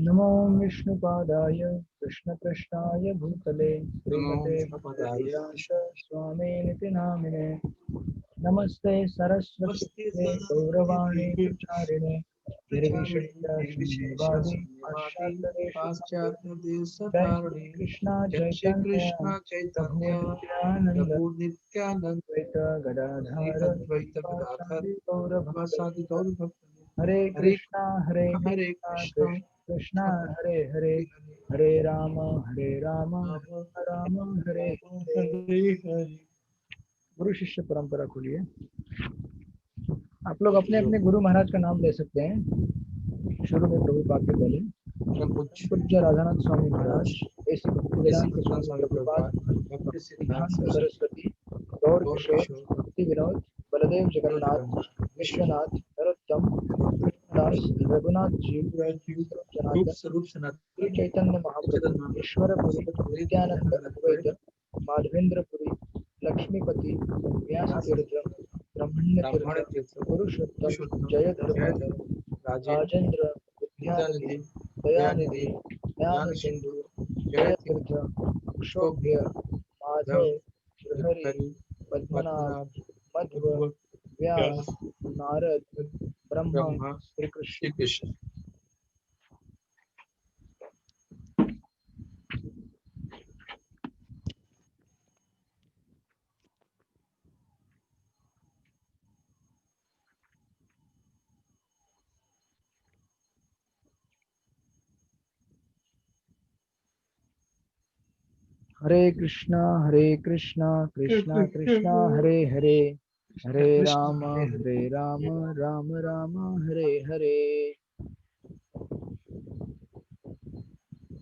नमो विष्णुपादाय कृष्णकृष्णाय भूतले श्रीमते भक्तिवेदांत स्वामिनिति नामिने नमस्ते सरस्वती गौरवाणी प्रचारिणे निर्विशेषशून्यवादी पाश्चात्यदेशतारिणे जय श्री कृष्ण चैतन्य प्रभु नित्यानंद द्वैत गदाधर श्रीवासादि गौरभक्तवृंद हरे कृष्णा कृष्ण कृष्णा हरे हरे हरे राम राम हरे हरे। गुरु शिष्य परंपरा खोलिए। आप लोग अपने अपने गुरु महाराज का नाम ले सकते हैं। शुरू में प्रभुपाद के पहले पूज्य राधानाथ स्वामी महाराज, ऐसी भक्तिवेदांत स्वामी प्रभुपाद, भक्तिसिद्धांत सरस्वती, गौर किशोर, भक्ति विनोद, बलदेव जगन्नाथ, विश्वनाथ, नरोत्तम, दास, रघुनाथ जी, स्वरूप सनातन, श्री चैतन्य महाप्रभु, ईश्वरपुरी, नित्यानंद अद्वैत, माधवेंद्रपुरी, लक्ष्मीपति, व्यास तीर्थ, ब्रह्मण्य तीर्थ, पुरुषोत्तम, जय धर्मेंद्र, राजेंद्र, विद्यानिधि, दयानिधि, ज्ञान सिंधु, जय तीर्थ, क्षोभ्य, माधव, हरि, पद्मनाभ, मध्व, व्यास, नारद, ब्रह्मा, श्री कृष्ण। हरे कृष्णा कृष्णा कृष्णा हरे हरे, हरे राम राम राम हरे हरे।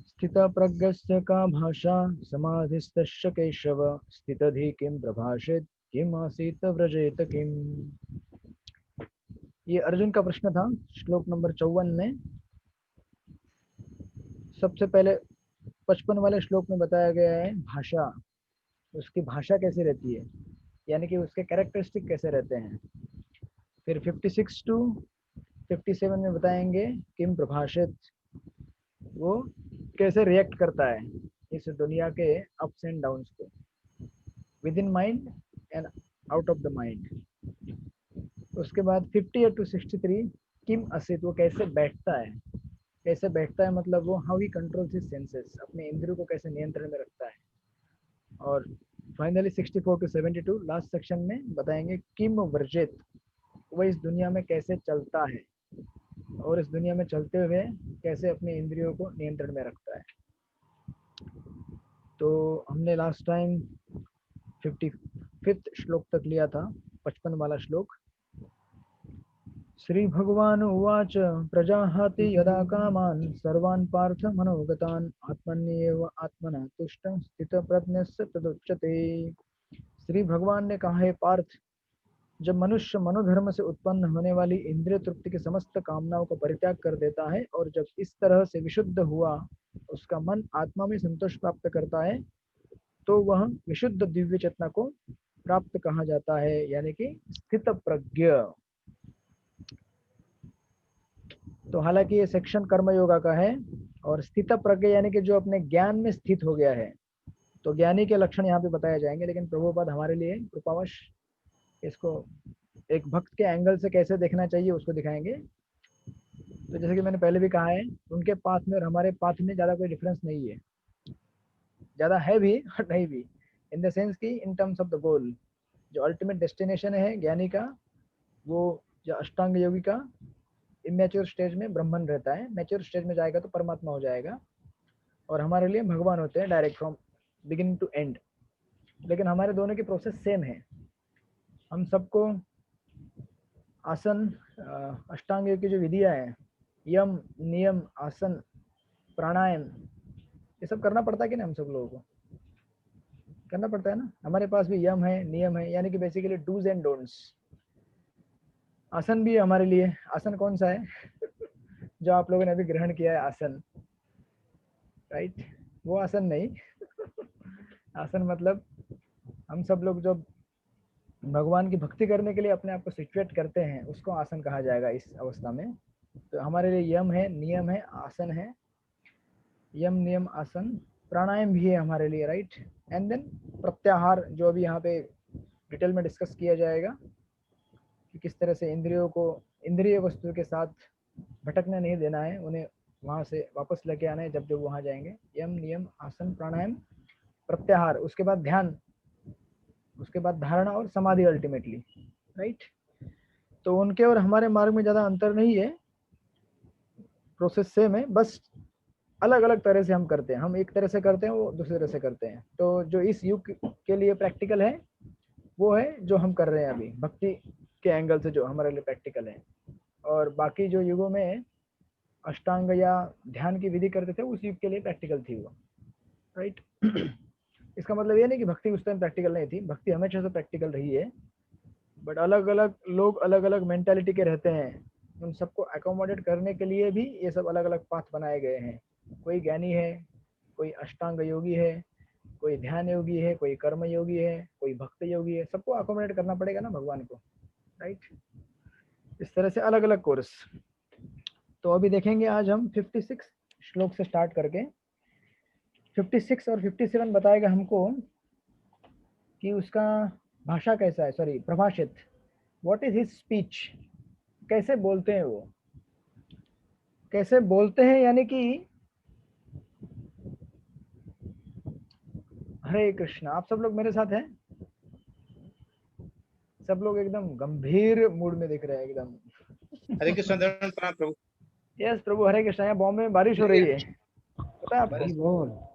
स्थितप्रज्ञस्य का भाषा समाधिस्तस्य केशव, स्थितधि किं प्रभाषेत किम आसीत व्रजेत किम। ये अर्जुन का प्रश्न था श्लोक नंबर 54 में। सबसे पहले 55 वाले श्लोक में बताया गया है भाषा, उसकी भाषा कैसी रहती है, यानी कि उसके कैरेक्टरिस्टिक कैसे रहते हैं। फिर 56 टू 57 में बताएंगे किम प्रभाषित, वो कैसे रिएक्ट करता है इस दुनिया के अप्स एंड डाउन्स को, with in mind and out of the mind. उसके बाद 58 टू 63 किम असित, वो कैसे बैठता है। कैसे बैठता है मतलब वो how he controls his senses, अपने इंद्रियों को कैसे नियंत्रण में रखता है। और फाइनली 64 टू 72 लास्ट सेक्शन में बताएंगे किम वर्जित, वह इस दुनिया में कैसे चलता है और इस दुनिया में चलते हुए कैसे अपने इंद्रियों को नियंत्रण में रखता है। तो हमने लास्ट टाइम 55 श्लोक तक लिया था, 55 वाला श्लोक। श्री भगवान उवाच प्रजाहाति यदा कामान् सर्वान् पार्थ मनोगतान् आत्मन्येव आत्मना तुष्टं स्थितप्रज्ञस्य तदुच्यते। श्री भगवान ने कहा है पार्थ, जब मनुष्य मनोधर्म से उत्पन्न होने वाली इंद्रिय तृप्ति की समस्त कामनाओं का परित्याग कर देता है और जब इस तरह से विशुद्ध हुआ उसका मन आत्मा में संतोष प्राप्त करता है तो वह विशुद्ध दिव्य चेतना को प्राप्त कहा जाता है, यानी कि स्थित प्रज्ञ। तो हालांकि ये सेक्शन कर्म योगा का है और स्थित प्रज्ञ यानी कि जो अपने ज्ञान में स्थित हो गया है। तो ज्ञानी के लक्षण यहाँ पे बताए जाएंगे, लेकिन प्रभुपाद हमारे लिए कृपावश इसको एक भक्त के एंगल से कैसे देखना चाहिए उसको दिखाएंगे। तो जैसे कि मैंने पहले भी कहा है, उनके पाथ में और हमारे पाथ में ज़्यादा कोई डिफरेंस नहीं है, ज़्यादा है भी और नहीं भी, इन द सेंस कि in terms of the goal, जो अल्टीमेट डेस्टिनेशन है ज्ञानी का, वो जो अष्टांग योगी का इमेच्योर स्टेज में ब्रह्मन रहता है, मैच्योर स्टेज में जाएगा तो परमात्मा हो जाएगा, और हमारे लिए भगवान होते हैं direct from beginning to end. लेकिन हमारे दोनों की प्रोसेस सेम है। हम सबको आसन, अष्टांग योग की जो विधियाँ हैं, यम नियम आसन प्राणायाम, ये सब करना पड़ता है कि नहीं, हम सब लोगों को करना पड़ता है ना। हमारे पास भी यम है नियम है, यानी कि बेसिकली डूज एंड डोंट्स। आसन भी है हमारे लिए। आसन कौन सा है जो आप लोगों ने अभी ग्रहण किया है, आसन, राइट, वो आसन नहीं आसन मतलब हम सब लोग जब भगवान की भक्ति करने के लिए अपने आप को सिचुएट करते हैं उसको आसन कहा जाएगा इस अवस्था में। तो हमारे लिए यम है, नियम है, आसन है, यम नियम आसन, प्राणायाम भी है हमारे लिए, राइट। एंड देन प्रत्याहार, जो अभी यहाँ पे डिटेल में डिस्कस किया जाएगा कि किस तरह से इंद्रियों को इंद्रिय वस्तु के साथ भटकने नहीं देना है, उन्हें वहाँ से वापस लेके आना है जब जब वहाँ जाएंगे। यम नियम आसन प्राणायाम प्रत्याहार, उसके बाद ध्यान, उसके बाद धारणा और समाधि अल्टीमेटली, राइट। तो उनके और हमारे मार्ग में ज़्यादा अंतर नहीं है, प्रोसेस सेम है, बस अलग अलग तरह से हम करते हैं। हम एक तरह से करते हैं, वो दूसरी तरह से करते हैं। तो जो इस युग के लिए प्रैक्टिकल है वो है जो हम कर रहे हैं अभी, भक्ति के एंगल से जो हमारे लिए प्रैक्टिकल है। और बाकी जो युगों में अष्टांग या ध्यान की विधि करते थे उस युग के लिए प्रैक्टिकल थी वो, राइट। इसका मतलब ये नहीं कि भक्ति उस टाइम प्रैक्टिकल नहीं थी, भक्ति हमेशा से प्रैक्टिकल रही है, बट अलग अलग लोग अलग अलग मेंटालिटी के रहते हैं, उन सबको अकोमोडेट करने के लिए भी ये सब अलग अलग पाथ बनाए गए हैं। कोई ज्ञानी है, कोई अष्टांग योगी है, कोई ध्यान योगी है, कोई कर्म योगी है, कोई भक्त योगी है, सबको अकोमोडेट करना पड़ेगा ना भगवान को, राइट। इस तरह से अलग अलग कोर्स। तो अभी देखेंगे आज हम 56 श्लोक से स्टार्ट करके 56 और 57 बताएगा हमको कि उसका भाषा कैसा है, सॉरी प्रभाषित, व्हाट इज हिज स्पीच, कैसे बोलते हैं वो, कैसे बोलते हैं, यानी कि हरे कृष्णा। आप सब लोग मेरे साथ हैं? सब लोग एकदम गंभीर मूड में दिख रहे हैं एकदम। हरे कृष्ण प्रणाम प्रभु। यस प्रभु, हरे कृष्णा। यहाँ बॉम्बे में बारिश हो रही है, पता है आपको?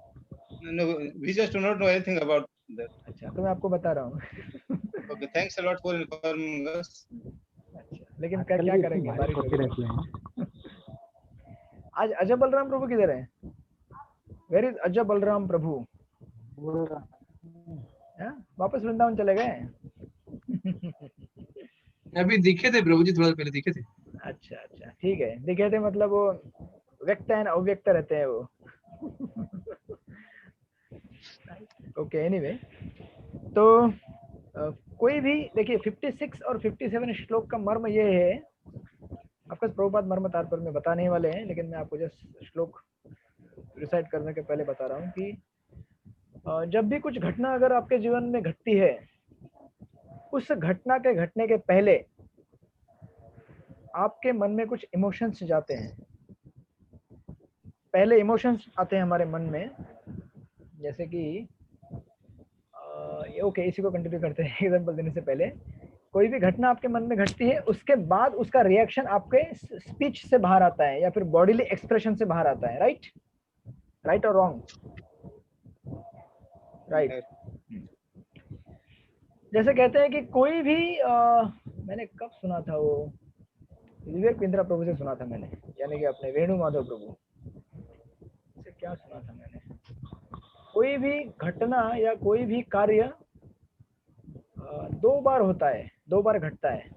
No, we just do not know anything about that. अच्छा, तो मैं आपको बता रहा हूँ। Okay, thanks a lot for informing us. अच्छा, लेकिन क्या क्या करेंगे, बारिश होती रहती है। आज अजय बलराम प्रभु किधर है? वेयर इज अजय बलराम प्रभु? वापस वृंदावन चले गए? अभी दिखे थे प्रभु जी, थोड़ा पहले दिखे थे। अच्छा अच्छा, ठीक है, दिखे थे मतलब वो व्यक्त है ना, अव्यक्त रहते हैं वो। ओके, एनीवे, तो कोई भी देखिए 56 और 57 श्लोक का मर्म ये है, आपका प्रभुपाद मर्म तात्पर्य में बताने वाले हैं, लेकिन मैं आपको जस्ट श्लोक रिसाइट करने के पहले बता रहा हूँ कि जब भी कुछ घटना अगर आपके जीवन में घटती है, उस घटना के घटने के पहले आपके मन में कुछ इमोशंस जाते हैं। पहले इमोशंस आते हैं हमारे मन में, जैसे कि ओके, इसी को कंटिन्यू करते हैं। एग्जांपल देने से पहले, कोई भी घटना आपके मन में घटती है, उसके बाद उसका रिएक्शन आपके स्पीच से बाहर आता है या फिर बॉडीली एक्सप्रेशन से बाहर आता है, राइट? राइट और रॉन्ग? राइट। जैसे कहते हैं कि कोई भी मैंने कब सुना था वो, विवेक बिंद्रा प्रभु से सुना था मैंने, यानी कि अपने वेणु माधव प्रभु से क्या सुना था मैंने, कोई भी घटना या कोई भी कार्य 2 बार होता है, 2 बार घटता है।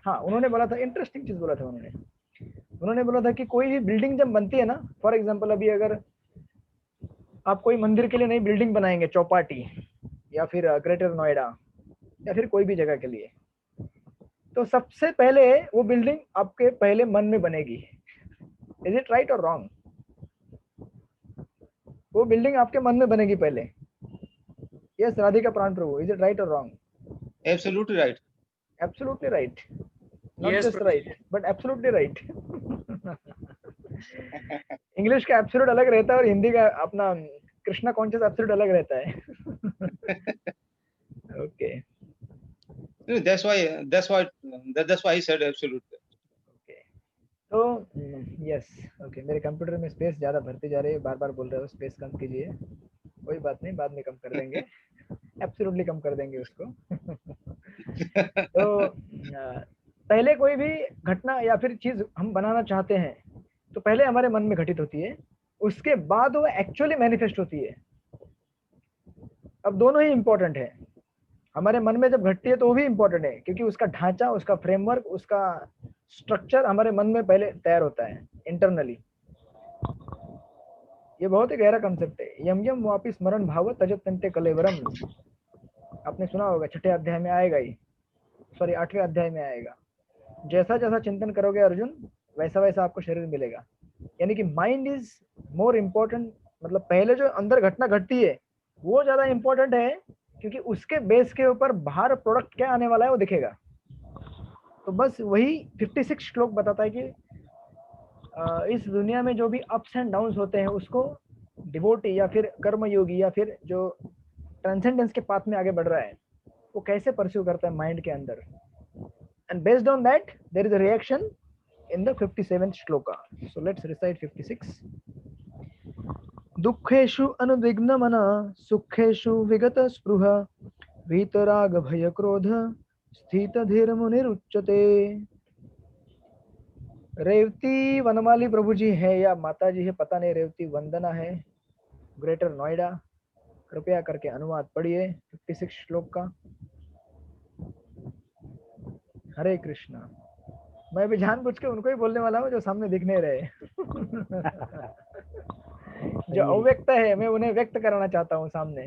हाँ, उन्होंने बोला था, इंटरेस्टिंग चीज बोला था उन्होंने बोला था कि कोई भी बिल्डिंग जब बनती है ना, फॉर एग्जांपल अभी अगर आप कोई मंदिर के लिए नई बिल्डिंग बनाएंगे, चौपाटी या फिर ग्रेटर नोएडा या फिर कोई भी जगह के लिए, तो सबसे पहले वो बिल्डिंग आपके पहले मन में बनेगी। इज इट राइट और रॉन्ग? वो बिल्डिंग आपके मन में बनेगी पहले। यस, राधिका प्राण प्रभु, इज इट राइट और wrong? Absolutely right. Absolutely right. Not Yes, just Prabhu. right, but absolutely right. English का एब्सोल्यूट अलग रहता है और हिंदी का अपना कृष्णा कॉन्शियस एब्सोल्यूट अलग रहता है। Okay That's why he said absolutely. Okay, तो यस, ओके, मेरे कंप्यूटर में स्पेस ज़्यादा भरती जा रही है, बार बार बोल रहे हो स्पेस कम कीजिए। कोई बात नहीं, बाद में कम कर देंगे, एब्सोल्युटली कम कर देंगे उसको। तो पहले कोई भी घटना या फिर चीज हम बनाना चाहते हैं तो पहले हमारे मन में घटित होती है, उसके बाद वो एक्चुअली मैनिफेस्ट होती है। अब दोनों ही इंपॉर्टेंट है। हमारे मन में जब घटती है तो वो भी इंपॉर्टेंट है, क्योंकि उसका ढांचा, उसका फ्रेमवर्क, उसका स्ट्रक्चर हमारे मन में पहले तैयार होता है इंटरनली। ये बहुत ही गहरा कंसेप्ट है। यम यम वापि स्मरण भाव तजत तंते कलेवरम। आपने सुना होगा, छठे अध्याय में आएगा ही, सॉरी 8वें अध्याय में आएगा। जैसा जैसा चिंतन करोगे अर्जुन, वैसा वैसा आपको शरीर मिलेगा। यानी कि माइंड इज मोर इम्पोर्टेंट, मतलब पहले जो अंदर घटना घटती है वो ज्यादा इम्पोर्टेंट है, क्योंकि उसके बेस के ऊपर बाहर प्रोडक्ट क्या आने वाला है वो दिखेगा। तो बस वही 56 श्लोक बताता है कि इस दुनिया में जो भी अप्स एंड डाउन्स होते हैं उसको डिवोटी या फिर कर्मयोगी या फिर जो ट्रांसेंडेंस के पाथ में आगे बढ़ रहा है वो कैसे परस्यू करता है माइंड के अंदर। And based on that there is a reaction in the 57th shloka. So let's recite 56. दुःखेषु अनुद्विग्नमना सुखेषु विगत स्पृहा वीतराग भय क्रोध स्थितधीर मुनिरुच्यते। रेवती वनमाली प्रभु जी है या माता जी है पता नहीं, रेवती वंदना है, ग्रेटर नोएडा। कृपया करके अनुवाद पढ़िए 56 श्लोक का। हरे कृष्णा। मैं भी जानबूझ के उनको ही बोलने वाला हूँ जो सामने दिख नहीं रहे। जो अव्यक्त है मैं उन्हें व्यक्त कराना चाहता हूँ सामने।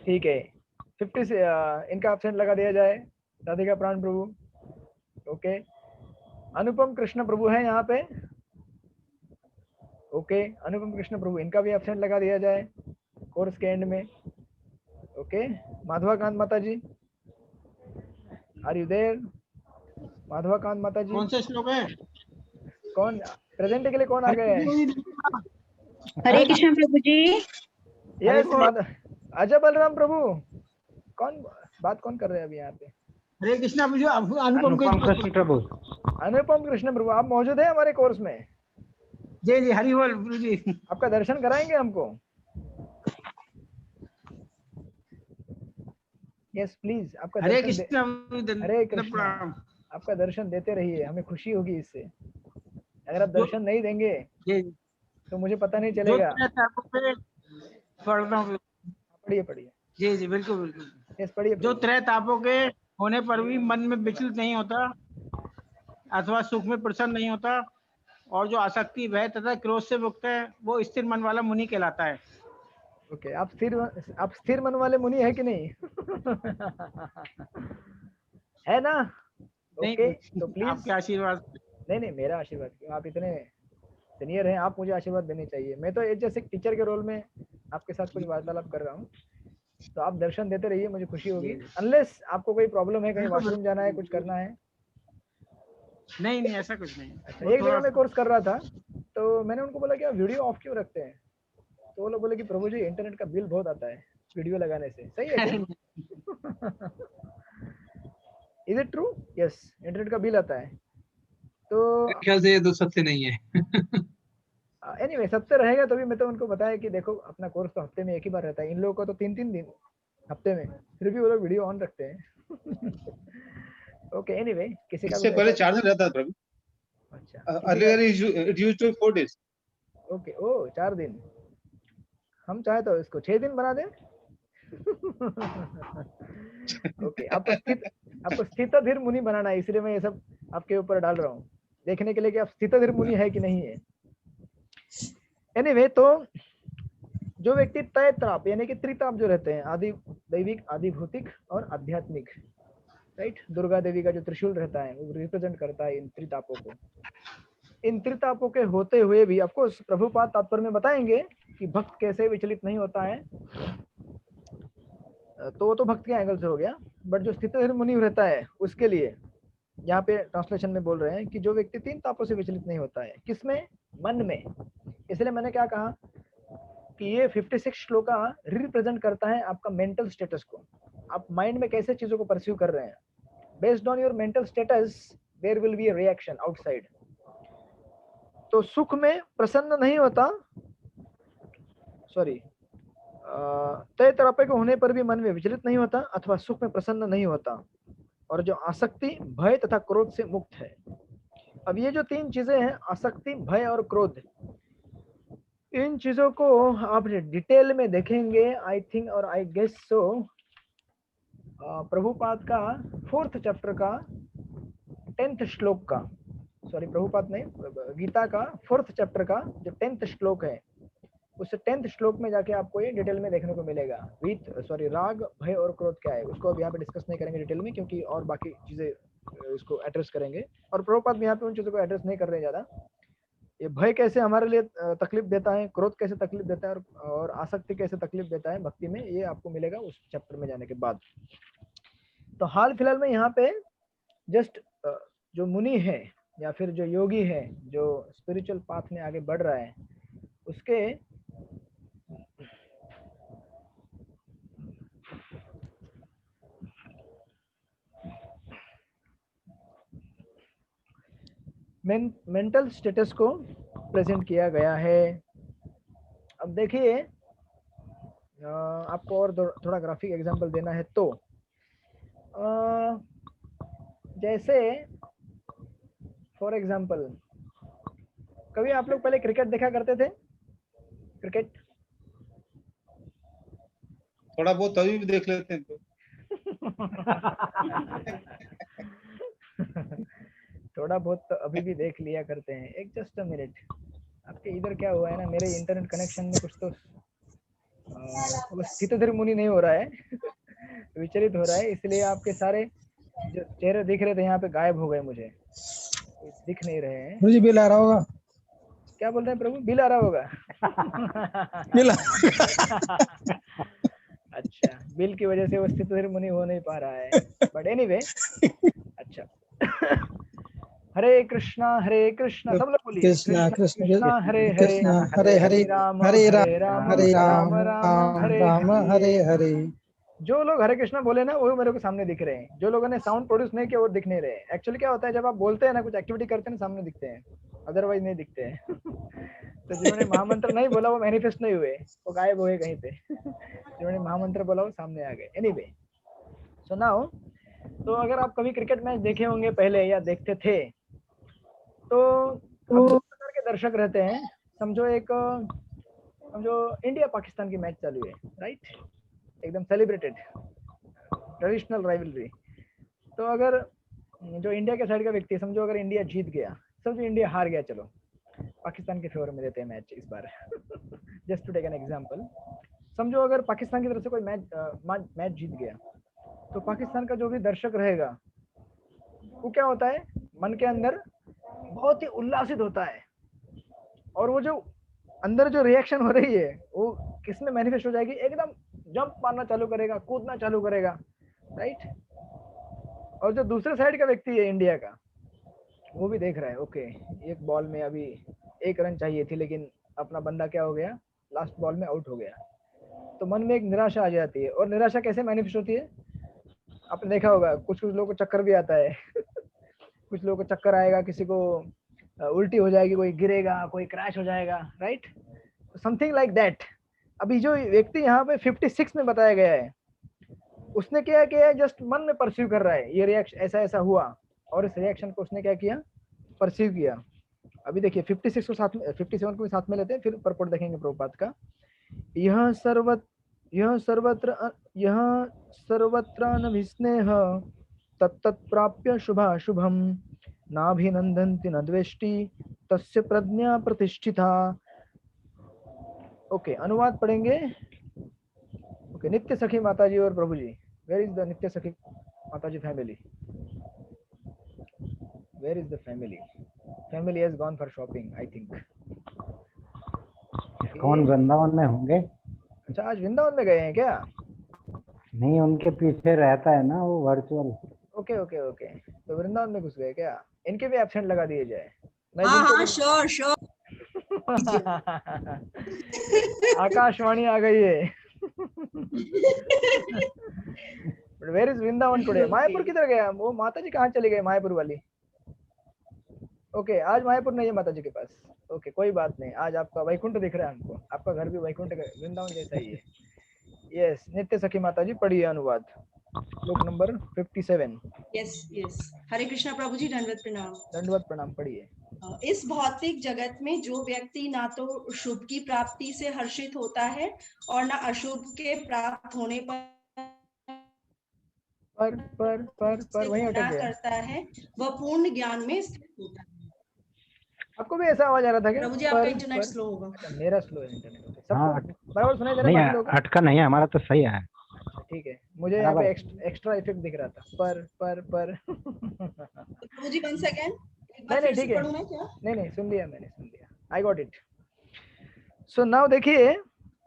ठीक है, 50 से इनका एब्सेंट लगा दिया जाए। राधिका प्राण प्रभु, ओके। अनुपम कृष्ण प्रभु है यहाँ पे, ओके। अनुपम कृष्ण प्रभु, इनका भी एब्सेंट लगा दिया जाए कोर्स के एंड में, ओके। माधवाकांत माता जी, आर यू देयर? माधवाकांत माता जी, कौन सा श्लोक है? कौन प्रेजेंट के लिए कौन आ गए हैं? हरे कृष्ण प्रभु जी। यस, अजय बलराम प्रभु। कौन बात कौन कर रहे हैं अभी यहाँ पे? हरे कृष्णा प्रभु। अनुपम कृष्ण प्रभु। अनुपम कृष्ण प्रभु, आप मौजूद हैं हमारे कोर्स में? जी जी, हरि बोल प्रभु जी। आपका दर्शन कराएंगे हमको? यस प्लीज, आपका हरे दर्शन कृष्ण। हरे कृष्ण, आपका दर्शन देते रहिए, हमें खुशी होगी इससे। अगर आप दर्शन नहीं देंगे तो मुझे पता नहीं चलेगा। पढ़िए पढ़िए। जी जी, बिल्कुल बिल्कुल। यस पढ़िए। जो त्रय तापों के होने पर भी मन में विचलित नहीं होता अथवा सुख में प्रसन्न नहीं होता, और जो आसक्ति भय तथा क्रोध से मुक्त है, वो स्थिर मन वाला मुनि कहलाता है। ओके, आप स्थिर मन वाले मुनि है कि नहीं? है ना? ओके, तो प्लीज आपके आशीर्वाद। नहीं मेरा आशीर्वाद क्यों, आप इतने सीनियर हैं, आप मुझे आशीर्वाद देने चाहिए। मैं तो एक जैसे टीचर के रोल में आपके साथ कुछ वार्तालाप कर रहा हूँ, तो आप दर्शन देते रहिए, मुझे खुशी होगी। अनलेस आपको कोई प्रॉब्लम है, कहीं वॉशरूम जाना है, कुछ करना है। नहीं नहीं, ऐसा कुछ नहीं। अच्छा, एक जगह मैं कोर्स कर रहा था तो मैंने उनको बोला कि आप वीडियो ऑफ क्यों रखते हैं? तो वो लोग बोले कि प्रभु जी इंटरनेट का बिल बहुत आता है वीडियो लगाने से। सही है क्या? Is it true? Yes, internet का बिल आता है। तो ख्याल से ये तो सत्य नहीं है। एनीवे सत्य रहेगा तभी मैं तो उनको बताया कि देखो अपना कोर्स तो हफ्ते में एक ही बार रहता है, इन लोगों को तो 3-3 दिन हफ्ते में, फिर भी वो लोग वीडियो ऑन रखते हैं। ओके, एनीवे किसी का इससे पहले 4 दिन रहता था प्रभु। अच्छा, earlier it used to 4 days। Okay, ओ 4 दिन। हम चाहे तो इसको 6 दिन बना दें। ओके, आपको स्थितधीर मुनि बनाना है, इसलिए मैं ये सब आपके ऊपर डाल रहा हूँ, देखने के लिए कि आप स्थितधीर मुनि है कि नहीं है। एनीवे, तो जो व्यक्ति तय ताप यानी कि त्रिताप जो रहते हैं, आदि दैविक, आदि भौतिक और आध्यात्मिक, राइट। दुर्गा देवी का जो त्रिशूल रहता है वो रिप्रेजेंट करता है इन त्रितापों को। इन त्रितापों के होते हुए भी आपको प्रभुपाद तात्पर्य में बताएंगे कि भक्त कैसे विचलित नहीं होता है। तो वो तो भक्त के एंगल से हो गया, बट जो स्थितधीर मुनि रहता है उसके लिए यहाँ पे ट्रांसलेशन में बोल रहे हैं कि जो व्यक्ति 3 तापों से विचलित नहीं होता है, किसमें? मन में। इसलिए मैंने क्या कहा कि ये 56 श्लोका रिप्रेजेंट करता है आपका मेंटल स्टेटस को। आप माइंड में कैसे चीजों को परस्यू कर रहे हैं। Based on your mental status there will be a reaction outside. तो सुख में प्रसन्न नहीं होता, सॉरी, तय तरह के होने पर भी मन में विचलित नहीं होता अथवा सुख में प्रसन्न नहीं होता, और जो आसक्ति भय तथा क्रोध से मुक्त है। अब ये जो 3 चीजें हैं, आसक्ति, भय और क्रोध, इन चीजों को आप डिटेल में देखेंगे आई थिंक और आई गेस सो प्रभुपाद का 4th चैप्टर का 10th श्लोक का, सॉरी प्रभुपाद नहीं, गीता का 4th चैप्टर का जो 10th श्लोक है, उस 10th श्लोक में जाके आपको ये डिटेल में देखने को मिलेगा। राग, भय और क्रोध क्या है उसको अब यहाँ पे डिस्कस नहीं करेंगे डिटेल में, क्योंकि और बाकी चीजें इसको एड्रेस करेंगे। और प्रभुपाद भी यहाँ पे उन चीजों को एड्रेस नहीं कर रहे हैं ज्यादा। ये भय कैसे हमारे लिए तकलीफ देता है, क्रोध कैसे तकलीफ देता है, और आसक्ति कैसे तकलीफ देता है भक्ति में, ये आपको मिलेगा उस चैप्टर में जाने के बाद। तो हाल फिलहाल में यहाँ पे जस्ट जो मुनि है या फिर जो योगी है, जो स्पिरिचुअल पाथ में आगे बढ़ रहा है, उसके मेंटल स्टेटस को प्रेजेंट किया गया है। अब देखिए आपको और थोड़ा ग्राफिक एग्जांपल देना है तो जैसे फॉर एग्जांपल, कभी आप लोग पहले क्रिकेट देखा करते थे? क्रिकेट थोड़ा बहुत अभी भी देख लेते हैं तो। थोड़ा बहुत तो अभी भी देख लिया करते हैं। एक जस्ट अ मिनट, आपके इधर क्या हुआ है ना, मेरे इंटरनेट कनेक्शन में कुछ तो स्थित मुनि नहीं हो रहा है। विचलित हो रहा है, इसलिए आपके सारे जो चेहरे दिख रहे थे यहाँ पे गायब हो गए, मुझे दिख नहीं रहे हैं। मुझे बिल आ रहा होगा। क्या बोल रहे हैं प्रभु? बिल आ रहा होगा? बिल अच्छा, बिल की वजह से वो स्थित मुनि हो नहीं पा रहा है, बट एनीवे अच्छा। हरे कृष्णा सब लोग बोलिए, कृष्णा कृष्ण कृष्णा हरे हरे, कृष्ण हरे हरे, राम हरे राम हरे राम, राम राम हरे हरे। जो लोग हरे कृष्णा बोले ना, वो मेरे को सामने दिख रहे हैं। जो लोगों ने साउंड प्रोड्यूस नहीं किया वो दिख नहीं रहे। एक्चुअली क्या होता है, जब आप बोलते हैं ना, कुछ एक्टिविटी करते हैं ना, सामने दिखते हैं, अदरवाइज नहीं दिखते हैं। तो जिन्होंने महामंत्र नहीं बोला वो मैनिफेस्ट नहीं हुए, वो गायब हुए कहीं पे। जिन्होंने महामंत्र बोला वो सामने आ गए। एनीवे, सो नाउ, तो अगर आप कभी क्रिकेट मैच देखे होंगे पहले या देखते थे, तो दो प्रकार के दर्शक रहते हैं। समझो इंडिया पाकिस्तान की मैच चालू है, राइट, एकदम सेलिब्रेटेड ट्रेडिशनल राइवलरी। तो अगर जो इंडिया के साइड का व्यक्ति, समझो अगर इंडिया जीत गया, समझो इंडिया हार गया, चलो पाकिस्तान के फेवर में देते हैं मैच इस बार। Just to take an example, समझो अगर पाकिस्तान की तरफ से कोई मैच जीत गया, तो पाकिस्तान का जो भी दर्शक रहेगा वो क्या होता है, मन के अंदर बहुत ही उल्लासित होता है, और वो जो अंदर जो रिएक्शन हो रही है वो किसमें मैनिफेस्ट हो जाएगी, एकदम जंप मारना चालू करेगा, कूदना चालू करेगा, राइट। और जो दूसरे साइड का व्यक्ति है इंडिया का, वो भी देख रहा है, ओके एक बॉल में अभी 1 रन चाहिए थी, लेकिन अपना बंदा क्या हो गया, लास्ट बॉल में आउट हो गया। तो मन में एक निराशा आ जाती है। और निराशा कैसे मैनिफेस्ट होती है, आपने देखा होगा, कुछ लोगों को चक्कर भी आता है। कुछ लोगों को चक्कर आएगा, किसी को उल्टी हो जाएगी, कोई गिरेगा, कोई क्रैश हो जाएगा, राइट, समथिंग लाइक दैट। अभी जो व्यक्ति यहाँ पे 56 में बताया गया है, उसने क्या किया, जस्ट मन में परसीव कर रहा है ये रिएक्शन, ऐसा हुआ, और इस रिएक्शन को उसने क्या किया, परसीव किया। अभी देखिए 56 को साथ में, 57 को भी साथ में लेते हैं, फिर परपोर्ट देखेंगे प्रभुपाद का। यह सर्वत्र अनभिस्नेह तत्तत् प्राप्य शुभाशुभम नाभिनंदन्ति न द्वेष्टि तस्य प्रज्ञा प्रतिष्ठिता। ओके, अनुवाद पढ़ेंगे। ओके, नित्य सखी माताजी और प्रभु जी, where is the Nitya Sakhi माताजी family? Where is the family? Family has gone for shopping I think. कौन वृंदावन में होंगे? अच्छा, आज वृंदावन में गए हैं क्या? नहीं, उनके पीछे रहता है ना वो वर्चुअल। ओके ओके ओके, तो वृंदावन में घुस गए क्या? इनके भी एब्सेंट लगा दिए जाए। हाँ श्योर श्योर। आकाशवाणी आ गई है। Where is Vrindavan today? Mayapur किधर गया वो? माता जी कहाँ चली गई मायापुर वाली? ओके, आज मायापुर नहीं है माता जी के पास। ओके, कोई बात नहीं, आज आपका वैकुंठ दिख रहा है हमको, आपका घर भी वैकुंठ वृंदावन जैसा ही है। यस, नित्य सखी माता जी पढ़िए अनुवाद, श्लोक नंबर 57। यस, हरे कृष्णा प्रभु जी, दंडवत प्रणाम। दंडवत प्रणाम, पढ़िए। इस भौतिक जगत में जो व्यक्ति ना तो शुभ की प्राप्ति से हर्षित होता है और ना अशुभ के प्राप्त होने पर वहीं अटक गया करता है, वह पूर्ण ज्ञान में स्थित होता है। आपको भी ऐसा आवाज आ रहा था क्या? प्रभु जी, आपका इंटरनेट स्लो होगा। अच्छा, मेरा स्लो है इंटरनेट। हाँ, सबको बराबर सुनाई दे रहा नहीं है बाकी लोगों को? अटका नहीं है, हमारा तो सही है। ठीक है, मुझे यहाँ पे बराबर। एक्स्ट्रा इफेक्ट दिख रहा था पर तो प्रभु जी वन सेकेंड, एक नहीं बार नहीं फिर से ठीक है, पढ़ूं मैं क्या? नहीं सुन लिया मैंने, सुन लिया, आई गॉट इट। सो नाउ देखिए,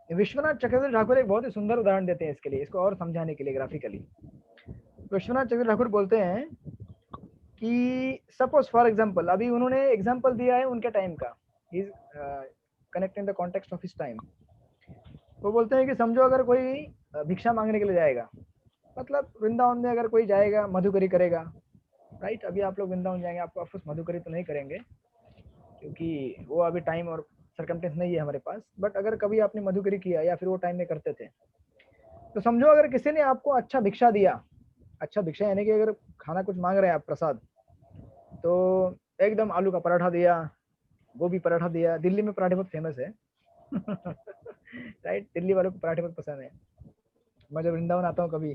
विश्वनाथ चक्रवर्ती ठाकुर एक बहुत ही सुंदर उदाहरण देते हैं इसके लिए, इसको और समझाने के लिए ग्राफिकली। विश्वनाथ चक्रवर्ती ठाकुर बोलते हैं कि सपोज फॉर एग्जांपल, अभी उन्होंने एग्जांपल दिया है उनके टाइम का, he is connecting the context of his time. वो बोलते हैं कि समझो अगर कोई भिक्षा मांगने के लिए जाएगा, मतलब वृंदावन में अगर कोई जाएगा मधुकरी करेगा, राइट? अभी आप लोग वृंदावन जाएंगे, आपको ऑफकोर्स मधुकरी तो नहीं करेंगे क्योंकि वो अभी टाइम और सर्कमटेंस नहीं है हमारे पास, बट अगर कभी आपने मधुकरी किया या फिर वो टाइम में करते थे, तो समझो अगर किसी ने आपको अच्छा भिक्षा दिया, अच्छा भिक्षा यानी कि अगर खाना कुछ मांग रहे हैं आप प्रसाद, तो एकदम आलू का पराठा दिया, गोभी पराठा दिया, दिल्ली में पराठे बहुत फेमस है राइट? दिल्ली वालों को पराठे बहुत पसंद है। मैं जब वृंदावन आता हूँ कभी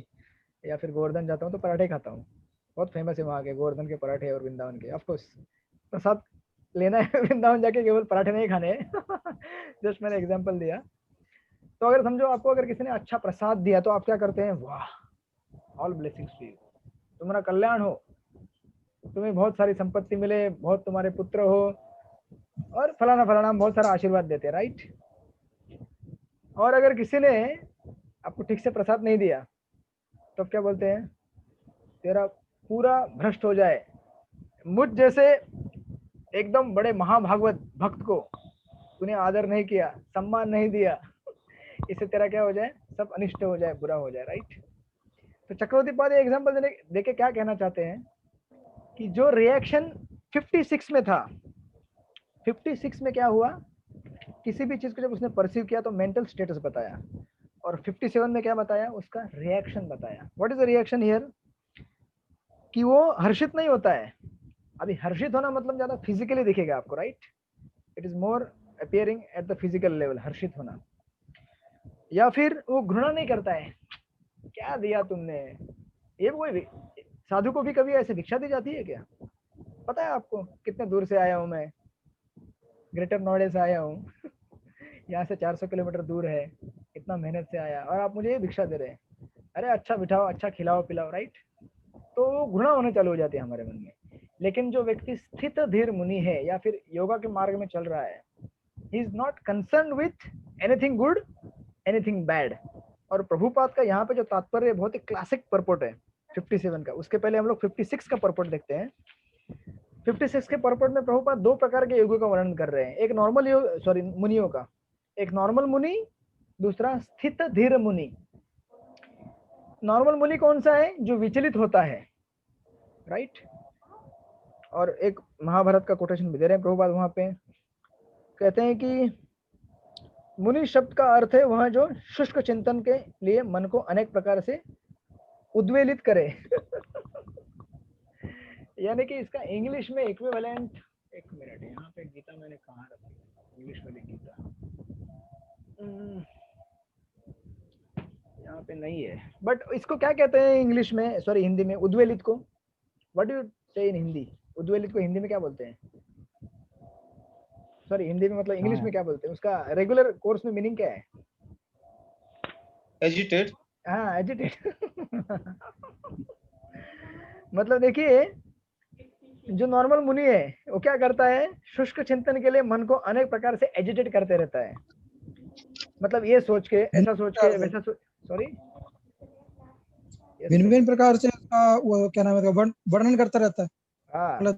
या फिर गोवर्धन जाता हूँ तो पराठे खाता हूँ, बहुत फेमस है वहाँ के गोवर्धन के पराठे और वृंदावन के। ऑफकोर्स प्रसाद लेना है वृंदावन जाके, केवल पराठे नहीं खाने जस्ट मैंने एग्जांपल दिया। तो अगर समझो आपको अगर किसी ने अच्छा प्रसाद दिया तो आप क्या करते हैं? वाह, ऑल ब्लेसिंग्स टू यू, तुम्हारा कल्याण हो, तुम्हें बहुत सारी संपत्ति मिले, बहुत तुम्हारे पुत्र हो, और फलाना फलाना बहुत सारा आशीर्वाद देते हैं, राइट? और अगर किसी ने आपको ठीक से प्रसाद नहीं दिया तो क्या बोलते हैं? तेरा पूरा भ्रष्ट हो जाए, मुझ जैसे एकदम बड़े महाभागवत भक्त को तूने आदर नहीं किया, सम्मान नहीं दिया, इससे तेरा क्या हो जाए? सब अनिष्ट हो जाए, बुरा हो जाए, राइट? तो चक्रवर्ती पाद एग्जांपल देके क्या कहना चाहते हैं कि जो रिएक्शन 56 में था, 56 में क्या हुआ? किसी भी चीज को जब उसने परसीव किया तो मेंटल स्टेटस बताया, और 57 में क्या बताया? उसका रिएक्शन बताया। What is the reaction here? कि वो हर्षित नहीं होता है। अभी हर्षित होना मतलब ज्यादा फिजिकली दिखेगा आपको, right? It is more appearing at the physical level, हर्षित होना। या फिर वो घृणा नहीं करता है, क्या दिया तुमने? ये कोई साधु को भी कभी ऐसे भिक्षा दी जाती है क्या? पता है आपको कितने दूर से आया हूं मैं, ग्रेटर नोएडा से आया हूँ यहाँ से 400 किलोमीटर दूर है, इतना मेहनत से आया, और आप मुझे ये भिक्षा दे रहे हैं? अरे अच्छा बिठाओ, अच्छा खिलाओ पिलाओ, राइट? तो घृणा होने चालू हो जाती है हमारे मन में। लेकिन जो व्यक्ति स्थित धीर मुनि है या फिर योगा के मार्ग में चल रहा है, he is not concern with anything good anything bad. और प्रभुपाद का यहाँ पे जो तात्पर्य बहुत ही क्लासिक पर्पोट है 57 का। उसके पहले हम लोग 56 का पर्पोट देखते हैं। 56 के पर्पोट में प्रभुपाद दो प्रकार के योगों का वर्णन कर रहे हैं, एक नॉर्मल योग, सॉरी मुनियों का, एक नॉर्मल मुनि, दूसरा स्थित धीर मुनि। नॉर्मल मुनि कौन सा है? जो विचलित होता है, राइट? और एक महाभारत का कोटेशन भी दे रहे हैं प्रभुपाद वहां पे, कहते हैं कि मुनि शब्द का अर्थ है वह जो शुष्क चिंतन के लिए मन को अनेक प्रकार से उद्वेलित करे यानी कि इसका इंग्लिश में इक्विवेलेंट, एक मिनट, यहाँ पे गीता मैंने कहाँ रखी, इंग्लिश वाली गीता यहाँ पे नहीं है, बट इसको क्या कहते हैं इंग्लिश में, सॉरी हिंदी में, उद्वेलित को? व्हाट डू यू से इन हिंदी? उद्वेलित को हिंदी में क्या बोलते हैं? सॉरी हिंदी में मतलब इंग्लिश में क्या बोलते हैं? उसका रेगुलर कोर्स में मीनिंग क्या है? एजिटेट। हाँ, एजिटेट मतलब देखिए, जो नॉर्मल मुनि है वो क्या करता है? शुष्क चिंतन के लिए मन को अनेक प्रकार से एजिटेट करते रहता है। मतलब ये सोच के, ऐसा सोच के, वैसा सोच, सॉरी भिन्न प्रकार से उसका वो क्या नाम है वर्णन करता रहता है। हाँ,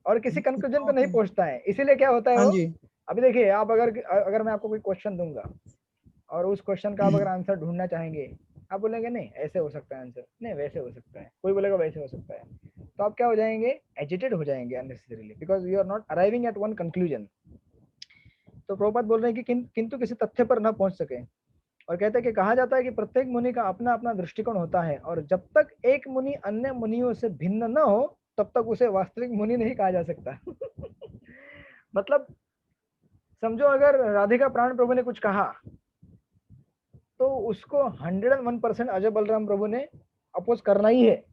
और किसी कंक्लूजन पे नहीं पहुंचता है। इसीलिए क्या होता है हाँ वो? जी। अभी देखिए, आप अगर मैं आपको कोई क्वेश्चन दूंगा और उस क्वेश्चन का आप अगर आंसर ढूंढना चाहेंगे, आप बोलेंगे नहीं ऐसे हो सकता है आंसर, नहीं वैसे हो सकता है, कोई बोलेगा वैसे हो सकता है, तो आप क्या हो जाएंगे? एजिटेड हो जाएंगे unnecessarily, because you are not arriving at one conclusion. तो प्रभुपाद बोल रहे हैं कि किंतु किसी तथ्य पर न पहुंच सके, और कहते हैं कि कहा जाता है कि प्रत्येक मुनि का अपना अपना दृष्टिकोण होता है, और जब तक एक मुनि अन्य मुनियों से भिन्न न हो तब तक उसे वास्तविक मुनि नहीं कहा जा सकता मतलब समझो अगर राधिका प्राण प्रभु ने कुछ कहा तो उसको 101% अजय बलराम प्रभु ने अपोज करना ही है।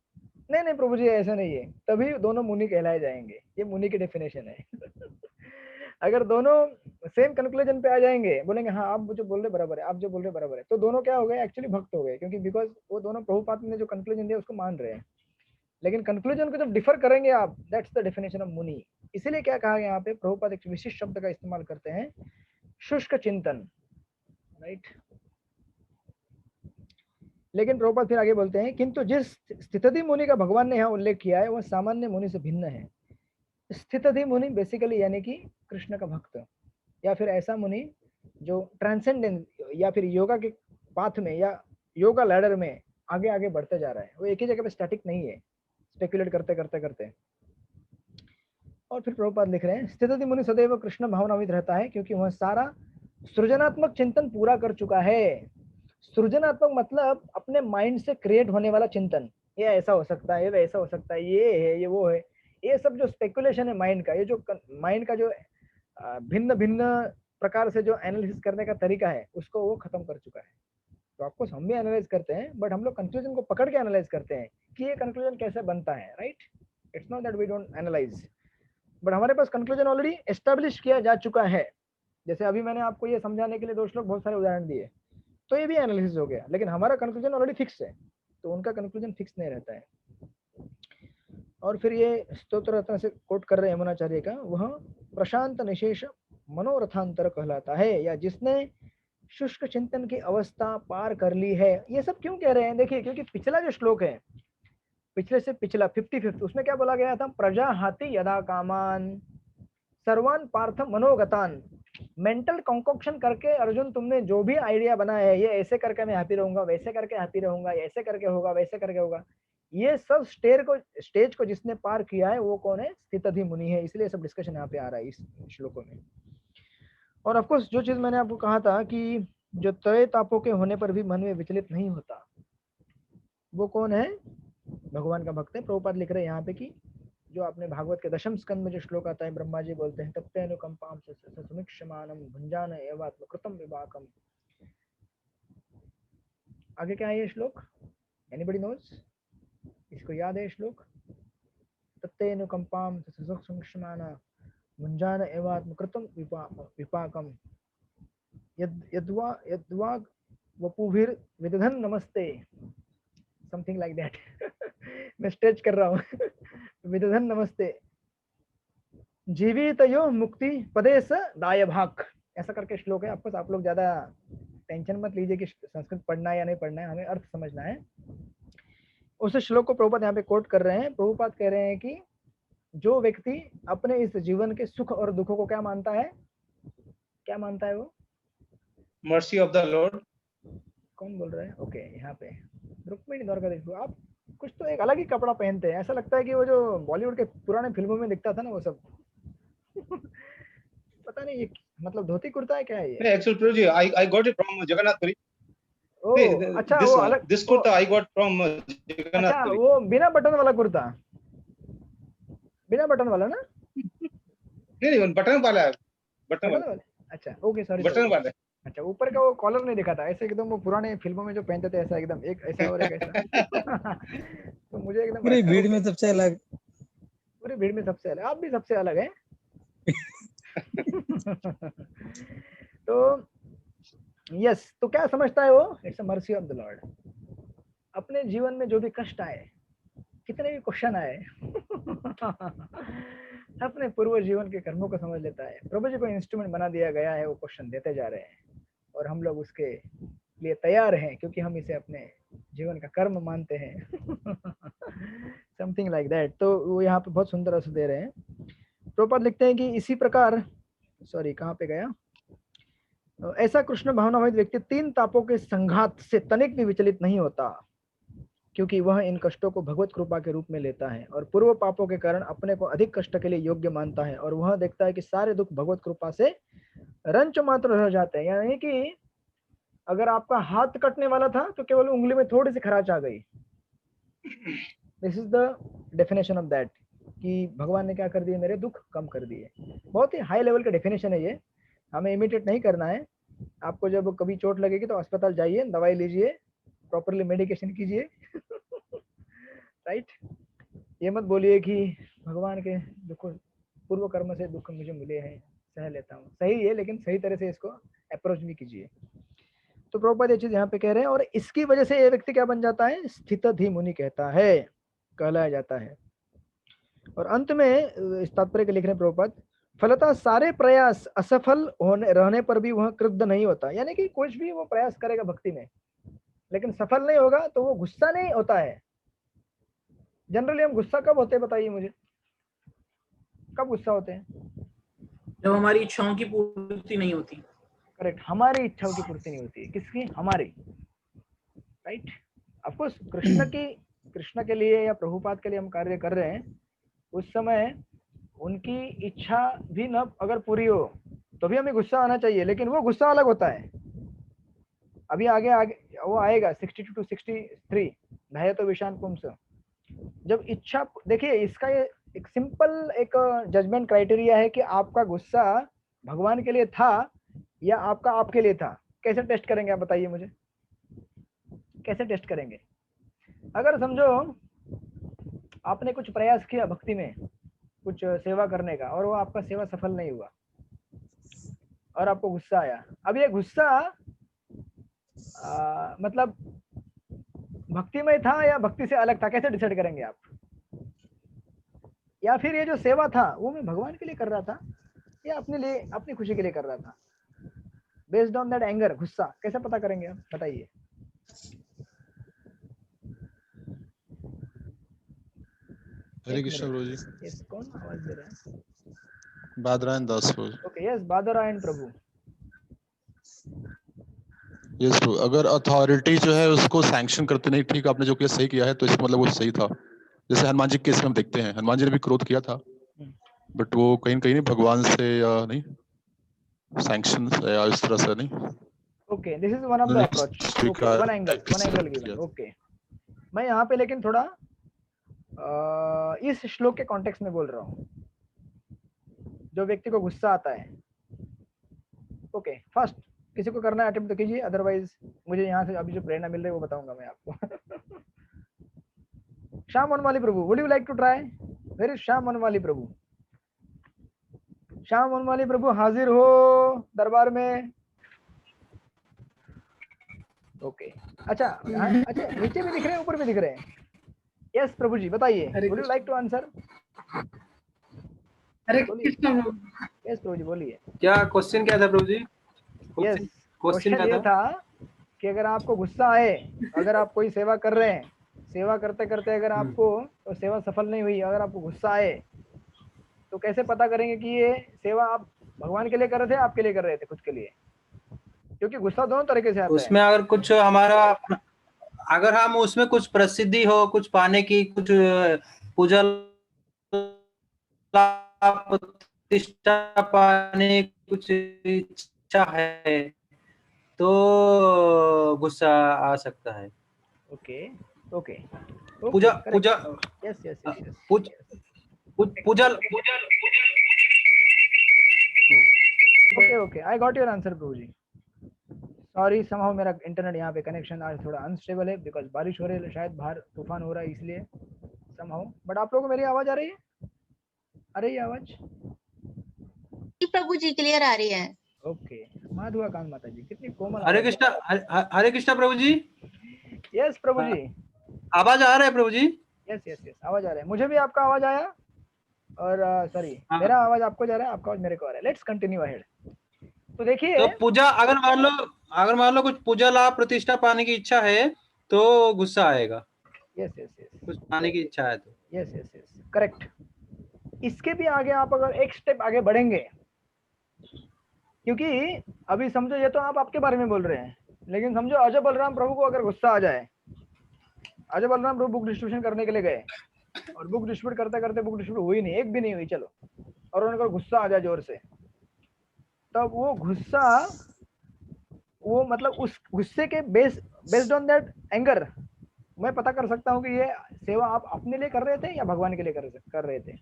नहीं नहीं प्रभु जी ऐसा नहीं है, तभी दोनों मुनि कहलाए जाएंगे। ये मुनि की डेफिनेशन है अगर दोनों सेम कंक्लूजन पे आ जाएंगे, बोलेंगे हाँ आप जो बोल रहे बराबर है, आप जो बोल रहे बराबर है। तो दोनों क्या हो गए, एक्चुअली भक्त हो गए, क्योंकि बिकॉज वो दोनों प्रभुपाद ने जो कंक्लूजन दिया उसको मान रहे हैं। लेकिन कंक्लूजन को जब डिफर करेंगे आप, दैट्स द डेफिनेशन ऑफ मुनि। इसीलिए क्या कहा यहाँ पे, प्रभुपाद एक विशिष्ट शब्द का इस्तेमाल करते हैं, शुष्क चिंतन, राइट। लेकिन प्रभुपाद फिर आगे बोलते हैं, किंतु जिस स्थितधि मुनि का भगवान ने यहाँ उल्लेख किया है वह सामान्य मुनि से भिन्न है। स्थितधि मुनि बेसिकली यानी कि कृष्ण का भक्त, या फिर ऐसा मुनि जो ट्रांसेंडेंस या फिर योगा के पाथ में या योगा लैडर में आगे आगे बढ़ते जा रहा है, वो एक ही जगह पे स्टैटिक नहीं है, स्पेकुलेट करते करते करते। और फिर प्रभुपाद लिख रहे हैं, स्थितधि मुनि सदैव कृष्ण भावनाविद रहता है, क्योंकि वह सारा सृजनात्मक चिंतन पूरा कर चुका है। सृजनात्मक मतलब अपने माइंड से क्रिएट होने वाला चिंतन, ये ऐसा हो सकता है, ये वैसा हो सकता है, ये है, ये वो है, ये सब जो स्पेकुलेशन है माइंड का, ये जो माइंड का जो भिन्न भिन्न प्रकार से जो एनालिसिस करने का तरीका है, उसको वो खत्म कर चुका है। तो आपको हम भी एनालाइज करते हैं, बट हम लोग कंक्लूजन को पकड़ के एनालाइज करते हैं कि ये कंक्लूजन कैसे बनता है, right. It's not that we don't analyse, but हमारे पास कंक्लूजन ऑलरेडी एस्टेब्लिश किया जा चुका है। जैसे अभी मैंने आपको ये समझाने के लिए दोस्त लोग बहुत सारे उदाहरण दिए, तो ये भी एनालिसिस हो गया, लेकिन हमारा कंक्लूजन ऑलरेडी फिक्स है, तो उनका कंक्लूजन फिक्स नहीं रहता है। और फिर ये स्तोत्र रत्न से कोट कर रहे हैं यमुनाचार्य का, वह प्रशांत निशेष मनोरथांतर कहलाता है, या जिसने शुष्क चिंतन की अवस्था पार कर ली है। ये सब क्यों कह रहे हैं, देखिए, क्योंकि पिछला जो श्लोक है, पिछले से पिछला 55, उसमें क्या बोला गया था, प्रजा हाथी यदा कामान सर्वान पार्थ मनोगतान। मेंटल कॉन्कोक्शन करके अर्जुन तुमने जो भी आइडिया बनाया है, ये ऐसे करके मैं हैप्पी रहूंगा, वैसे करके हैप्पी रहूंगा, ऐसे करके होगा, वैसे करके होगा, ये सब स्टेज को जिसने पार किया है वो कौन है, स्थितधि मुनि है। इसलिए सब डिस्कशन यहाँ पे आ रहा है इस श्लोकों में। और ऑफ कोर्स जो चीज मैंने आपको कहा था कि जो त्रय तापों के होने पर भी मन में विचलित नहीं होता, वो कौन है, भगवान का भक्त है। प्रभुपाद लिख रहे हैं यहाँ पे कि जो आपने भागवत के दशम स्कंद में जो श्लोक आता है, ब्रह्मा जी बोलते हैं, तप्ते अनुकंपाम समीक्षमानम भुंजान एवात्म कृतम विवाकम। आगे क्या है ये श्लोक, एनीबडी नोज, इसको याद है श्लोक, तप्ते अनुकंपाम समीक्षमान भुंजान एवात्म कृतम विपाकम यद्वा वपुभिर विदधन नमस्ते, समथिंग लाइक दैट। मैं स्ट्रेच कर रहा हूँ। विदधन नमस्ते जीवितयो मुक्ति पदे स दाय भाग, ऐसा करके श्लोक है। आपको आप लोग ज्यादा टेंशन मत लीजिए कि संस्कृत पढ़ना है या नहीं पढ़ना है, हमें अर्थ समझना है। उस श्लोक को प्रभुपाद यहाँ पे कोट कर रहे हैं। प्रभुपाद कह रहे हैं कि जो व्यक्ति अपने इस जीवन के सुख और दुखों को क्या मानता है, क्या मानता है वो, मर्सी ऑफ द लॉर्ड। कौन बोल रहा है, ओके यहाँ पे रुक्मिणी दौर का देखो आप, कुछ तो एक अलग ही कपड़ा पहनते हैं, ऐसा लगता है कि वो जो बॉलीवुड के पुराने फिल्मों में दिखता था ना वो सब। पता नहीं ये मतलब धोती कुर्ता है क्या है ये? Actually Prabhu ji, I got it from Jagannathpuri. ओ अच्छा, वो अलग, this kurta I got from अच्छा जगन्नाथपुरी। वो बिना बटन वाला कुर्ता, बिना बटन वाला ना? नहीं, बटन वाला है, बटन बटन वाला। वाला, अच्छा ओके सॉरी, बटन वाला। अच्छा ऊपर का वो कॉलर नहीं दिखा था, ऐसे एकदम वो पुराने फिल्मों में जो पहनते थे ऐसा एकदम एक ऐसा और एक ऐसा। तो मुझे एकदम पूरी अच्छा, भीड़ ओके, में सबसे अलग, पूरी भीड़ में सबसे अलग, आप भी सबसे अलग हैं। तो यस, तो क्या समझता है वो, it's a mercy of the Lord. अपने जीवन में जो भी कष्ट आए, कितने भी क्वेश्चन आए, अपने पूर्व जीवन के कर्मों को समझ लेता है। प्रभु जी को इंस्ट्रूमेंट बना दिया गया है, वो क्वेश्चन देते जा रहे हैं और हम लोग उसके लिए तैयार हैं, क्योंकि हम इसे अपने जीवन का कर्म मानते हैं। Something like that. तो वो यहाँ पे बहुत सुंदर अर्थ दे रहे हैं। प्रभुपाद लिखते हैं कि इसी प्रकार, सॉरी कहाँ पे गया, ऐसा कृष्ण भावनावाद व्यक्ति तीन तापों के संघात से तनिक भी विचलित नहीं होता, क्योंकि वह इन कष्टों को भगवत कृपा के रूप में लेता है और पूर्व पापों के कारण अपने को अधिक कष्ट के लिए योग्य मानता है, और वह देखता है कि सारे दुख भगवत कृपा से रंच मात्र रह जाते हैं। यानी कि अगर आपका हाथ कटने वाला था तो केवल उंगली में थोड़ी सी खराच आ गई। This is the definition of that, कि भगवान ने क्या कर दिए, मेरे दुख कम कर दिए। बहुत ही हाई लेवल का डेफिनेशन है ये, हमें इमिटेट नहीं करना है। आपको जब कभी चोट लगेगी तो अस्पताल जाइए, दवाई लीजिए, प्रॉपरली मेडिकेशन कीजिए। राइट, ये मत बोलिए कि भगवान के दुख, पूर्व कर्म से दुख मुझे मिले हैं, सह लेता हूँ, सही है, लेकिन सही तरह से इसको अप्रोच भी कीजिए। तो प्रभुपाद ये चीज यहाँ पे कह रहे हैं, और इसकी वजह से ये व्यक्ति क्या बन जाता है, स्थितधि मुनि कहलाया जाता है। और अंत में इस तात्पर्य के लिख रहे हैं प्रभुपाद, फलतः सारे प्रयास असफल होने रहने पर भी वह क्रुद्ध नहीं होता, यानी कि कुछ भी वो प्रयास करेगा भक्ति में लेकिन सफल नहीं होगा तो वो गुस्सा नहीं होता है। जनरली हम गुस्सा कब होते हैं बताइए मुझे, कब गुस्सा होते हैं? जब हमारी इच्छाओं की पूर्ति नहीं होती। करेक्ट, हमारी इच्छाओं की पूर्ति नहीं होती। किसकी? हमारी। राइट। ऑफ कोर्स कृष्ण के लिए या प्रभुपाद के लिए हम कार्य कर रहे हैं, उस समय उनकी इच्छा भी न अगर पूरी हो तो भी हमें गुस्सा आना चाहिए, लेकिन वो गुस्सा अलग होता है। अभी आगे वो आएगा 62 to 63 भय तो विषान पुंस। जब इच्छा, देखिए इसका ये एक सिंपल एक जजमेंट क्राइटेरिया है कि आपका गुस्सा भगवान के लिए था या आपका आपके लिए था। कैसे टेस्ट करेंगे आप बताइए मुझे, कैसे टेस्ट करेंगे? अगर समझो आपने कुछ प्रयास किया भक्ति में, कुछ सेवा करने का, और वो आपका सेवा सफल नहीं हुआ और आपको गुस्सा आया। अब ये गुस्सा मतलब भक्ति में था या भक्ति से अलग था, कैसे डिसाइड करेंगे आप? या फिर ये जो सेवा था वो मैं भगवान के लिए कर रहा था या अपने लिए, अपनी खुशी के लिए कर रहा था? बेस्ड ऑन दैट एंगर, गुस्सा कैसे पता करेंगे आप बताइए? हरे कृष्ण प्रभु जी। यस, कौन आवाज दे रहा है? बादरायण दास प्रभु। ओके, यस, बादरायण प्रभु। यस प्रभु, अगर अथॉरिटी जो है उसको सैंक्शन करते नहीं, ठीक आपने जो किया सही किया है, तो इसका मतलब वो सही था। जैसे हनुमान जी के केस में हम देखते हैं, हनुमान जी ने भी क्रोध किया था बट वो कहीं न कहीं नहीं भगवान से या नहीं सैंक्शन या इस तरह से नहीं। Okay, this is one of the approach, one angle given. Okay, मैं यहाँ पे लेकिन थोड़ा इस श्लोक के कॉन्टेक्स्ट में बोल रहा हूँ। जो व्यक्ति को गुस्सा आता है, ओके, फर्स्ट किसी को करना है अटेम्प्ट तो कीजिए, अदरवाइज मुझे यहाँ से अभी जो प्रेरणा मिल रही है वो बताऊंगा मैं आपको। Shyam Vanamali Prabhu, would you like to try? Where is Shyam Vanamali Prabhu? Shyam Vanamali Prabhu हाजिर हो दरबार में? ओके, अच्छा, अच्छा, नीचे भी दिख रहे हैं, ऊपर भी दिख रहे हैं? यस प्रभु जी, बताइए, would you like to answer? Hare Krishna. Yes Prabhu ji, बोलिए। क्या क्वेश्चन क्या था प्रभु जी? यस, क्वेश्चन ये था कि अगर आपको गुस्सा आए, अगर आप कोई सेवा कर रहे हैं, सेवा करते करते अगर आपको तो सेवा सफल नहीं हुई, अगर आपको गुस्सा आए तो कैसे पता करेंगे कि ये सेवा आप भगवान के लिए कर रहे थे, आपके लिए कर रहे थे, खुद के लिए? क्योंकि गुस्सा दोनों तरीके से आता है। उसमें अगर कुछ हमारा, अगर हम उसमें कुछ प्रसिद्धि हो, कुछ पाने की, कुछ पूजा प्रतिष्ठा पाने कुछ इच्छा है तो गुस्सा आ सकता है। Okay, okay, Pooja Pooja yes yes yes, Pooja. Okay okay, I got your answer प्रभु जी। सॉरी, समहाउ मेरा इंटरनेट यहाँ पे कनेक्शन आज थोड़ा अनस्टेबल है, बिकॉज बारिश हो रही है, शायद बाहर तूफान हो रहा है इसलिए समहाउ। बट आप लोगों को मेरी आवाज आ रही है? आ रही है आवाज? प्रभु जी क्लियर आ रही है। ओके, माधुआ कांत माता जी, कितनी कोमल। हरे कृष्णा, हरे कृष्णा प्रभु जी। यस प्रभु जी, आवाज आ रहा है प्रभु जी? यस यस यस, आवाज आ रहा है, मुझे भी आपका आवाज आया, और सॉरी, मेरा आवाज आपको जा रहा है, आपका आवाज मेरे को आ रहा है। Let's continue ahead. तो देखिए, तो पूजा, अगर मान लो कुछ पूजा लाभ प्रतिष्ठा पाने की इच्छा है तो गुस्सा आएगा। यस यस यस, कुछ पाने की इच्छा है तो। Yes yes yes, correct. इसके भी आगे आप अगर एक स्टेप आगे बढ़ेंगे, क्योंकि अभी समझो ये तो आप आपके बारे में बोल रहे हैं, लेकिन समझो अजय बलराम प्रभु को अगर गुस्सा आ जाए, अजय बलराम प्रभु बुक डिस्ट्रीब्यूशन करने के लिए गए और बुक डिस्ट्रीब्यूट करते करते बुक डिस्ट्रीब्यूट हुई नहीं, एक भी नहीं हुई, चलो, और उनका गुस्सा आ जाए जोर से, तब वो गुस्सा, वो मतलब उस गुस्से के बेस्ड ऑन दैट एंगर मैं पता कर सकता हूँ कि ये सेवा आप अपने लिए कर रहे थे या भगवान के लिए कर रहे थे।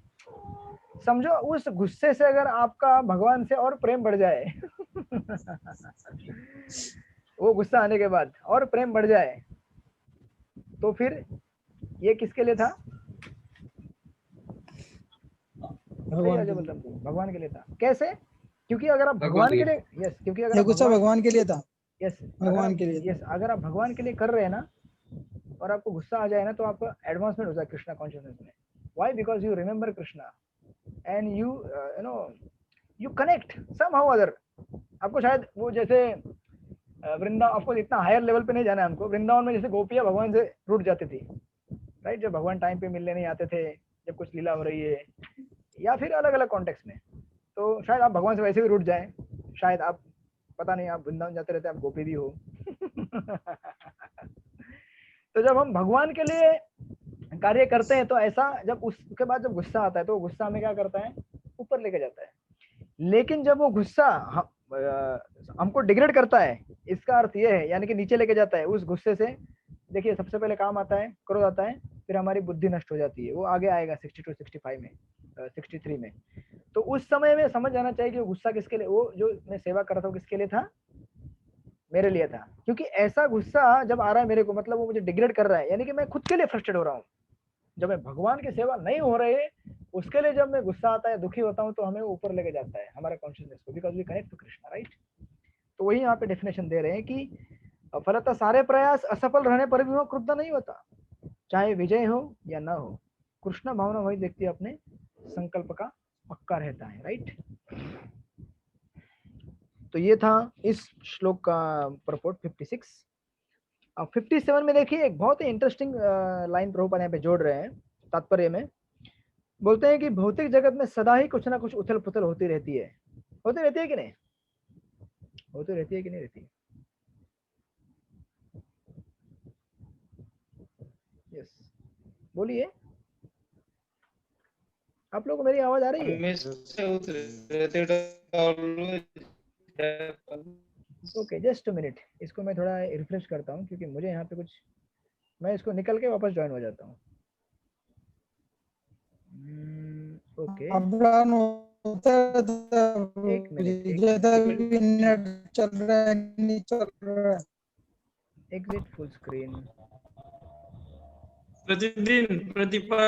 समझो उस गुस्से से अगर आपका भगवान से और प्रेम बढ़ जाए वो गुस्सा आने के बाद और प्रेम बढ़ जाए, तो फिर ये किसके लिए था? भगवान के लिए था। कैसे? क्योंकि अगर आप भगवान के लिए यस, क्योंकि अगर ये आप गुस्सा भगवान के लिए था। यस भगवान के लिए। यस, अगर आप भगवान के लिए कर रहे हैं ना और आपको गुस्सा आ जाए ना, तो आपका एडवांसमेंट हो जाए कृष्णा कॉन्शियसनेस में। Why? Because you remember Krishna and you you know you connect somehow other. आपको शायद वो जैसे वृंदावन, आपको इतना हायर लेवल पे नहीं जाना है हमको, वृंदावन में जैसे गोपियां भगवान से रूठ जाती थी, राइट, जब भगवान टाइम पे मिलने नहीं आते थे, जब कुछ लीला हो रही है, या फिर अलग अलग कॉन्टेक्स्ट में, तो शायद आप भगवान से वैसे भी रूठ जाए। शायद आप, पता नहीं, आप वृंदावन जाते रहते, आप गोपी भी हो। तो जब हम भगवान के लिए कार्य करते हैं तो ऐसा, जब उसके बाद जब गुस्सा आता है तो गुस्सा हमें क्या करता है, ऊपर लेके जाता है। लेकिन जब वो गुस्सा हमको डिग्रेड करता है, इसका अर्थ ये है, यानी कि नीचे लेके जाता है, उस गुस्से से देखिए सबसे पहले काम आता है, क्रोध आता है, फिर हमारी बुद्धि नष्ट हो जाती है। वो आगे आएगा 62, 65 में, 63 में। तो उस समय में समझ जाना चाहिए कि वो गुस्सा किसके लिए, वो जो मैं सेवा कर रहा था किसके लिए था, मेरे लिए था। क्योंकि ऐसा गुस्सा जब आ रहा है मेरे को, मतलब वो मुझे डिग्रेड कर रहा है, यानी कि मैं खुद के लिए फ्रस्ट्रेट हो रहा हूँ। जब मैं भगवान की सेवा नहीं हो रही है, उसके लिए जब मैं गुस्सा आता है, दुखी होता हूँ, तो हमें ऊपर लेके जाता है हमारा कॉन्शियसनेस को, because we connect to Krishna, right. तो वही यहाँ पे डेफिनेशन दे रहे हैं कि फलतः सारे प्रयास असफल रहने पर भी वो क्रुद्ध नहीं होता, चाहे विजय हो या ना हो। कृष्ण भावना वही व्यक्ति अपने संकल्प का पक्का रहता है, राइट। तो ये था इस श्लोक का परपोर्ट 56। अब 57 में देखिए एक बहुत ही इंटरेस्टिंग लाइन प्रभुपाद यहाँ पे जोड़ रहे हैं तात्पर्य में। बोलते हैं कि भौतिक जगत में सदा ही कुछ ना कुछ उथल पुथल होती रहती है। होती रहती है कि नहीं? होती रहती है कि नहीं रहती? यस, बोलिए, आप लोगों को मेरी आवाज आ रही है? ओके, जस्ट अ मिनट, इसको मैं थोड़ा रिफ्रेश करता हूँ, क्योंकि मुझे यहाँ पे कुछ, मैं इसको निकल के वापस ज्वाइन हो जाता हूँ। ओके, एक मिनट, चल रहा है, नहीं चल रहा है। Exit full screen. प्रतिदिन प्रतिपल।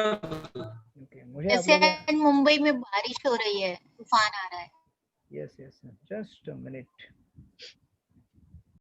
ओके, मुझे जैसे मुंबई में बारिश हो रही है, तूफान आ रहा है। Yes yes, just a minute.